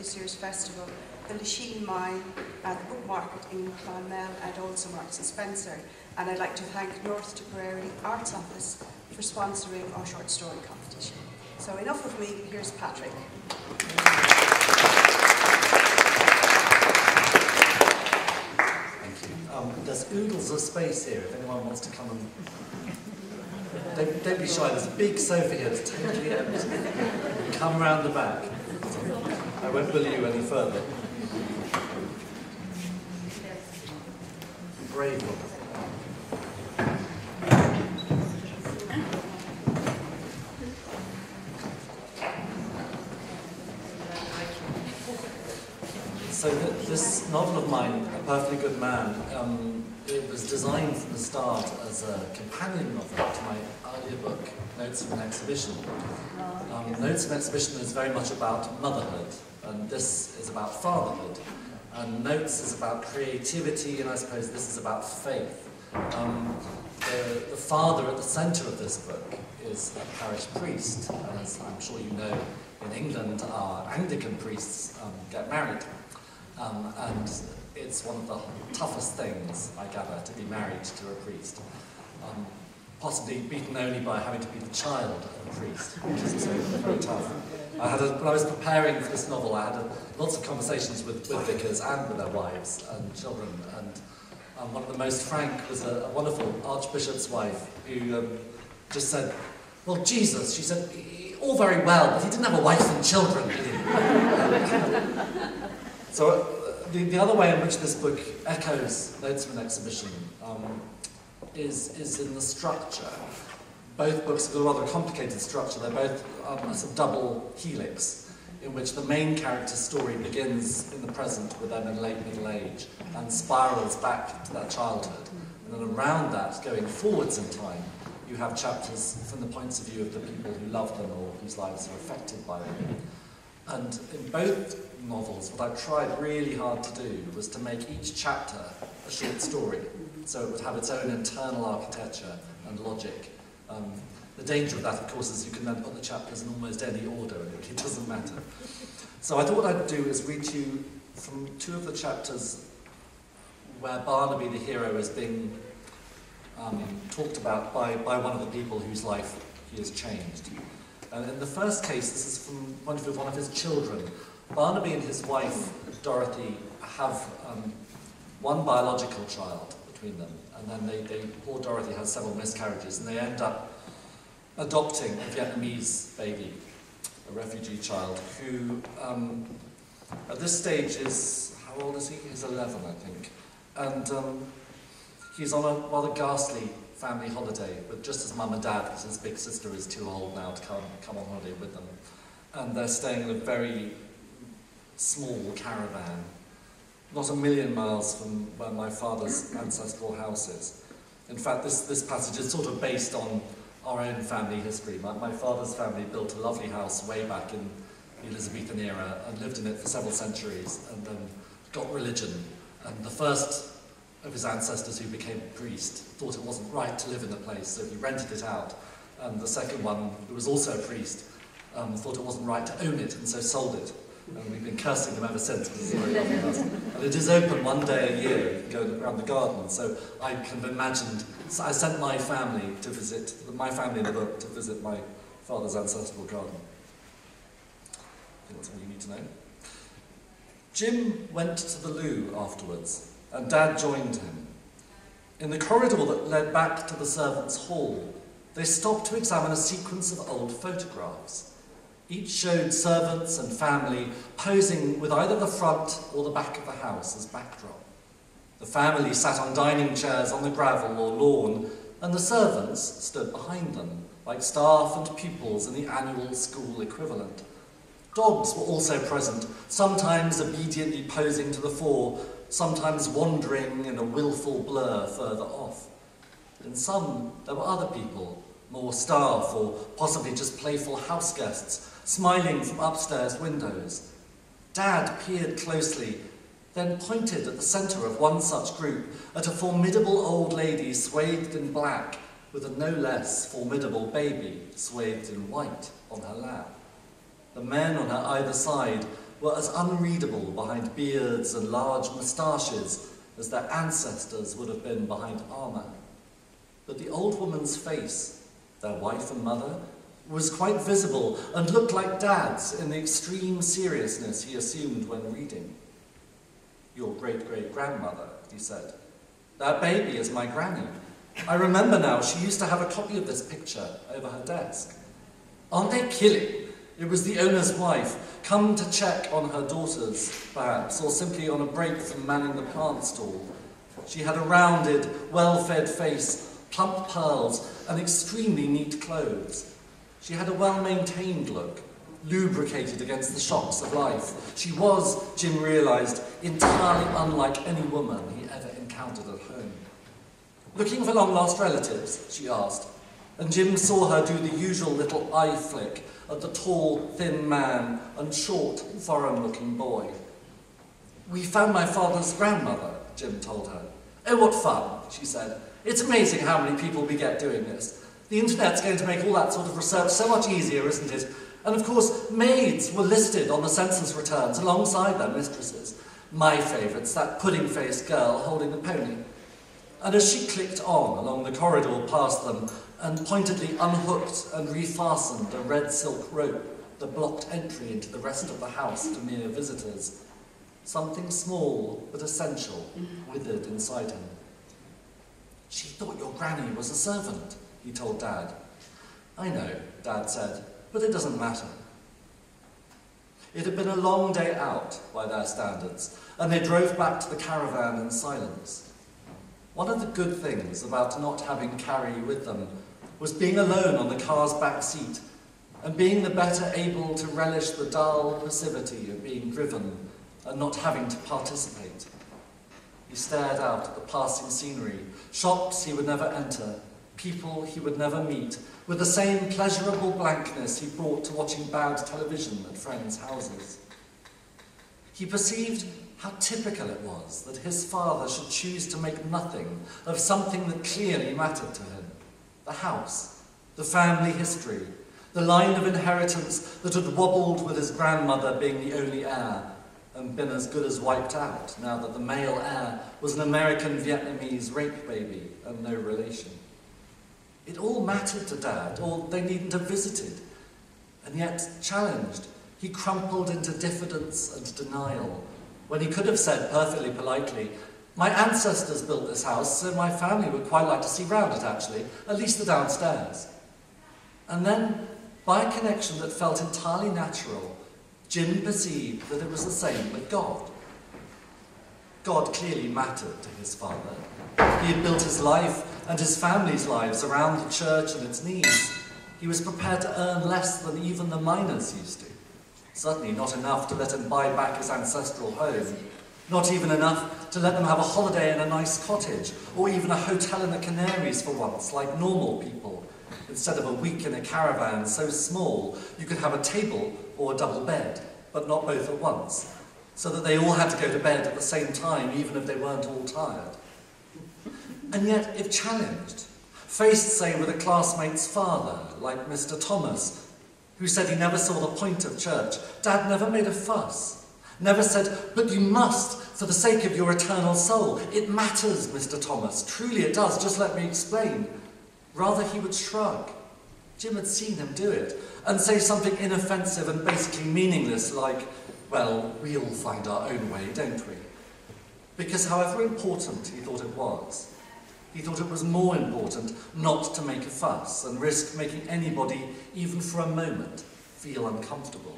this year's festival, the Lachine Mine, the Book Market in Clonmel, and also Marks and Spencer. And I'd like to thank North Tipperary Arts Office for sponsoring our short story competition. So enough of me, here's Patrick. Thank you. There's oodles of space here if anyone wants to come and... Don't be shy, there's a big sofa here that's totally empty. Come round the back. I won't bully you any further. Brave one. So this novel of mine, A Perfectly Good Man, it was designed from the start as a companion novel to my earlier book, Notes from an Exhibition. Notes from an Exhibition is very much about motherhood, and this is about fatherhood. And Notes is about creativity, and I suppose this is about faith. The father at the centre of this book is a parish priest, and as I'm sure you know, in England, our Anglican priests get married. And it's one of the toughest things, I gather, to be married to a priest. Possibly beaten only by having to be the child of a priest, which is also very tough. When I was preparing for this novel, I had lots of conversations with vicars and with their wives and children, and one of the most frank was a wonderful archbishop's wife who just said, well, Jesus, she said, all very well, but he didn't have a wife and children, did he? So the other way in which this book echoes Notes from an Exhibition is in the structure. Both books have a rather complicated structure. They're both a sort of double helix, in which the main character's story begins in the present with them in late middle age and spirals back to their childhood. And then around that, going forwards in time, you have chapters from the points of view of the people who love them or whose lives are affected by them. And in both novels, what I tried really hard to do was to make each chapter a short story, so it would have its own internal architecture and logic. The danger of that, of course, is you can then put the chapters in almost any order, and it doesn't matter. So I thought what I'd do is read to you from two of the chapters where Barnaby, the hero, is being talked about by one of the people whose life he has changed. And in the first case, this is from the point of view of one of his children. Barnaby and his wife, Dorothy, have one biological child between them, and then poor Dorothy has several miscarriages, and they end up adopting a Vietnamese baby, a refugee child, who at this stage is, how old is he? He's 11, I think. And he's on a rather ghastly family holiday with just his mum and dad, because his big sister is too old now to come on holiday with them. And they're staying in a very small caravan, not a million miles from where my father's ancestral house is. In fact, this passage is sort of based on our own family history. My father's family built a lovely house way back in the Elizabethan era and lived in it for several centuries, and then got religion. And the first of his ancestors who became a priest thought it wasn't right to live in the place, so he rented it out. And the second one, who was also a priest, thought it wasn't right to own it, and so sold it. And we've been cursing them ever since, because it's a very lovely house. And it is open one day a year, you can go around the garden. So I kind of imagined, so I sent my family to visit, my family in the book, to visit my father's ancestral garden. I think that's all you need to know. Jim went to the loo afterwards, and Dad joined him. In the corridor that led back to the servants' hall, they stopped to examine a sequence of old photographs. Each showed servants and family posing with either the front or the back of the house as backdrop. The family sat on dining chairs on the gravel or lawn, and the servants stood behind them, like staff and pupils in the annual school equivalent. Dogs were also present, sometimes obediently posing to the fore, sometimes wandering in a willful blur further off. In some, there were other people, more staff or possibly just playful house guests, smiling from upstairs windows. Dad peered closely, then pointed at the centre of one such group at a formidable old lady swathed in black with a no less formidable baby swathed in white on her lap. The men on her either side were as unreadable behind beards and large moustaches as their ancestors would have been behind armour. But the old woman's face, their wife and mother, was quite visible and looked like Dad's in the extreme seriousness he assumed when reading. "Your great-great-grandmother," he said. "That baby is my granny. I remember now, she used to have a copy of this picture over her desk. Aren't they killing?" It was the owner's wife, come to check on her daughters, perhaps, or simply on a break from manning the plant stall. She had a rounded, well-fed face, plump pearls, and extremely neat clothes. She had a well-maintained look, lubricated against the shocks of life. She was, Jim realised, entirely unlike any woman he ever encountered at home. "Looking for long-lost relatives?" she asked, and Jim saw her do the usual little eye flick at the tall, thin man and short, foreign-looking boy. "We found my father's grandmother," Jim told her. "Oh, what fun," she said. "It's amazing how many people we get doing this. The internet's going to make all that sort of research so much easier, isn't it? And of course, maids were listed on the census returns alongside their mistresses. My favourite's that pudding-faced girl holding the pony." And as she clicked on along the corridor past them and pointedly unhooked and refastened a red silk rope that blocked entry into the rest of the house to mere visitors, something small but essential withered inside him. "She thought your granny was a servant," he told Dad. "I know," Dad said, "but it doesn't matter." It had been a long day out by their standards, and they drove back to the caravan in silence. One of the good things about not having Carrie with them was being alone on the car's back seat and being the better able to relish the dull passivity of being driven and not having to participate. He stared out at the passing scenery, shops he would never enter, people he would never meet, with the same pleasurable blankness he brought to watching bad television at friends' houses. He perceived how typical it was that his father should choose to make nothing of something that clearly mattered to him: the house, the family history, the line of inheritance that had wobbled with his grandmother being the only heir, and been as good as wiped out now that the male heir was an American Vietnamese rape baby and no relation. It all mattered to Dad, or they needn't have visited. And yet, challenged, he crumpled into diffidence and denial, when he could have said perfectly politely, "My ancestors built this house, so my family would quite like to see round it, actually, at least the downstairs." And then, by a connection that felt entirely natural, Jim perceived that it was the same with God. God clearly mattered to his father. He had built his life and his family's lives around the church and its needs. He was prepared to earn less than even the miners used to. Certainly not enough to let him buy back his ancestral home. Not even enough to let them have a holiday in a nice cottage, or even a hotel in the Canaries for once, like normal people, instead of a week in a caravan so small you could have a table or a double bed, but not both at once, so that they all had to go to bed at the same time, even if they weren't all tired. And yet, if challenged, faced, say, with a classmate's father, like Mr. Thomas, who said he never saw the point of church, Dad never made a fuss, never said, "But you must, for the sake of your eternal soul. It matters, Mr. Thomas, truly it does, just let me explain." Rather, he would shrug. Jim had seen him do it, and say something inoffensive and basically meaningless like, "Well, we all find our own way, don't we?" Because however important he thought it was, he thought it was more important not to make a fuss and risk making anybody, even for a moment, feel uncomfortable.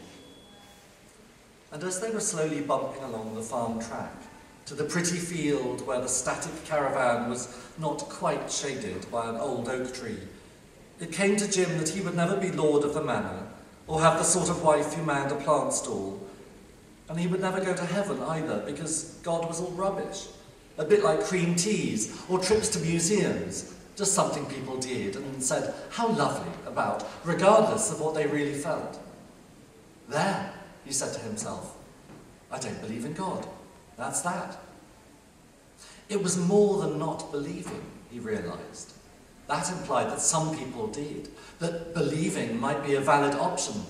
And as they were slowly bumping along the farm track, to the pretty field where the static caravan was not quite shaded by an old oak tree, it came to Jim that he would never be lord of the manor, or have the sort of wife who manned a plant stall, and he would never go to heaven either, because God was all rubbish. A bit like cream teas or trips to museums, just something people did and said how lovely about, regardless of what they really felt. "There," he said to himself, "I don't believe in God. That's that." It was more than not believing, he realised. That implied that some people did, that believing might be a valid option.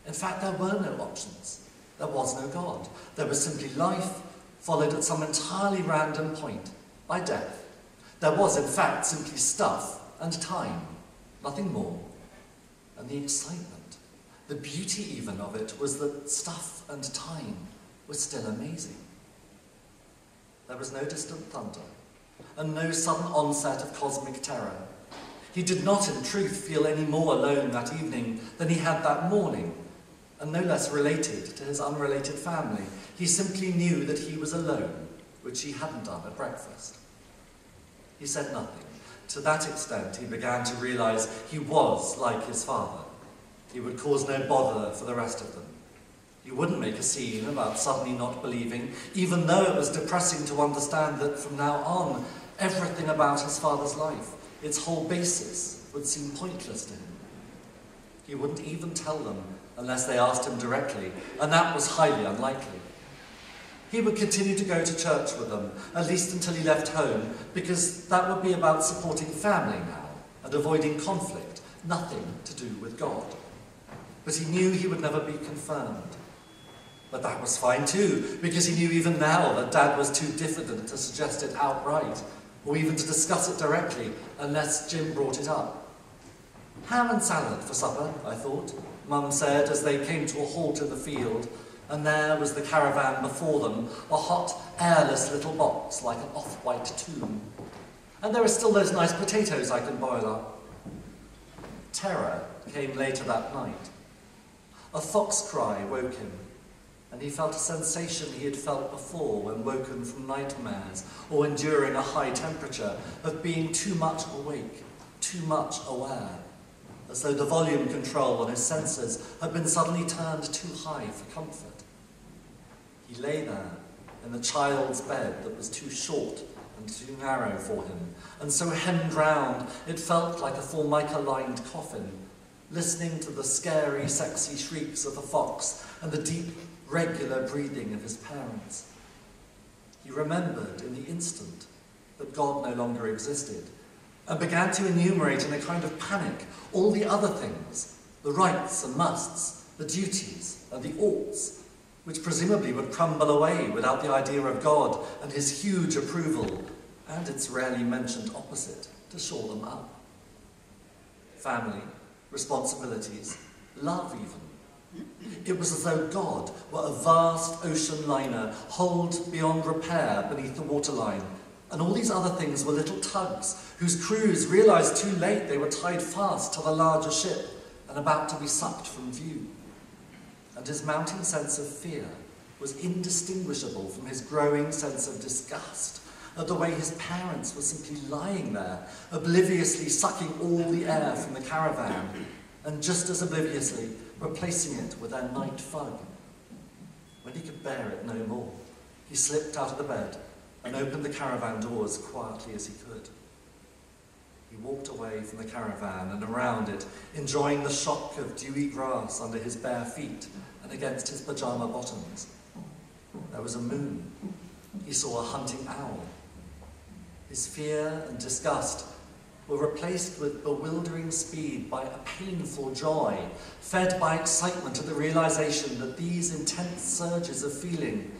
In fact, there were no options. There was no God. There was simply life, followed at some entirely random point by death. There was, in fact, simply stuff and time, nothing more. And the excitement, the beauty even of it, was that stuff and time was still amazing. There was no distant thunder, and no sudden onset of cosmic terror. He did not, in truth, feel any more alone that evening than he had that morning, and no less related to his unrelated family. He simply knew that he was alone, which he hadn't done at breakfast. He said nothing. To that extent, he began to realise he was like his father. He would cause no bother for the rest of them. He wouldn't make a scene about suddenly not believing, even though it was depressing to understand that from now on, everything about his father's life, its whole basis, would seem pointless to him. He wouldn't even tell them unless they asked him directly, and that was highly unlikely. He would continue to go to church with them, at least until he left home, because that would be about supporting family now and avoiding conflict, nothing to do with God. But he knew he would never be confirmed. But that was fine too, because he knew even now that Dad was too diffident to suggest it outright, or even to discuss it directly, unless Jim brought it up. Ham and salad for supper, I thought, Mum said as they came to a halt in the field, and there was the caravan before them, a hot, airless little box like an off-white tomb. And there are still those nice potatoes I can boil up. Terror came later that night. A fox cry woke him, and he felt a sensation he had felt before when woken from nightmares or enduring a high temperature, of being too much awake, too much aware, as though the volume control on his senses had been suddenly turned too high for comfort. He lay there in the child's bed that was too short and too narrow for him, and so hemmed round it felt like a formica-lined coffin, listening to the scary, sexy shrieks of the fox and the deep, regular breathing of his parents. He remembered in the instant that God no longer existed, and began to enumerate in a kind of panic all the other things, the rights and musts, the duties and the oughts, which presumably would crumble away without the idea of God and his huge approval, and its rarely mentioned opposite, to shore them up. Family, responsibilities, love even. It was as though God were a vast ocean liner holed beyond repair beneath the waterline, and all these other things were little tugs whose crews realised too late they were tied fast to the larger ship and about to be sucked from view. And his mounting sense of fear was indistinguishable from his growing sense of disgust at the way his parents were simply lying there, obliviously sucking all the air from the caravan, and just as obliviously replacing it with their night fug. When he could bear it no more, he slipped out of the bed and opened the caravan door as quietly as he could. He walked away from the caravan and around it, enjoying the shock of dewy grass under his bare feet and against his pyjama bottoms. There was a moon. He saw a hunting owl. His fear and disgust were replaced with bewildering speed by a painful joy, fed by excitement at the realization that these intense surges of feeling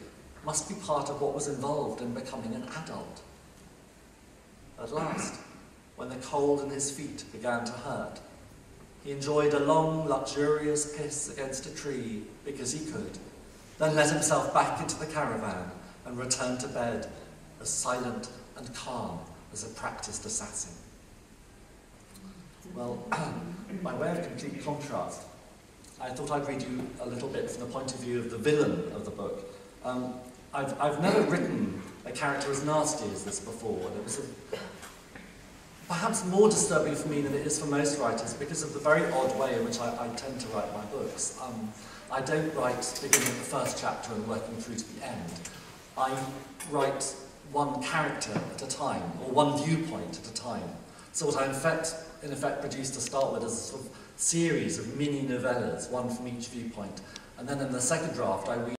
must be part of what was involved in becoming an adult. At last, when the cold in his feet began to hurt, he enjoyed a long, luxurious piss against a tree because he could, then let himself back into the caravan and returned to bed as silent and calm as a practiced assassin. Well, by way of complete contrast, I thought I'd read you a little bit from the point of view of the villain of the book. I've never written a character as nasty as this before, and it was perhaps more disturbing for me than it is for most writers because of the very odd way in which I tend to write my books. I don't write beginning at the first chapter and working through to the end. I write one character at a time, or one viewpoint at a time. So what I in effect produced to start with is a sort of series of mini novellas, one from each viewpoint. And then in the second draft I read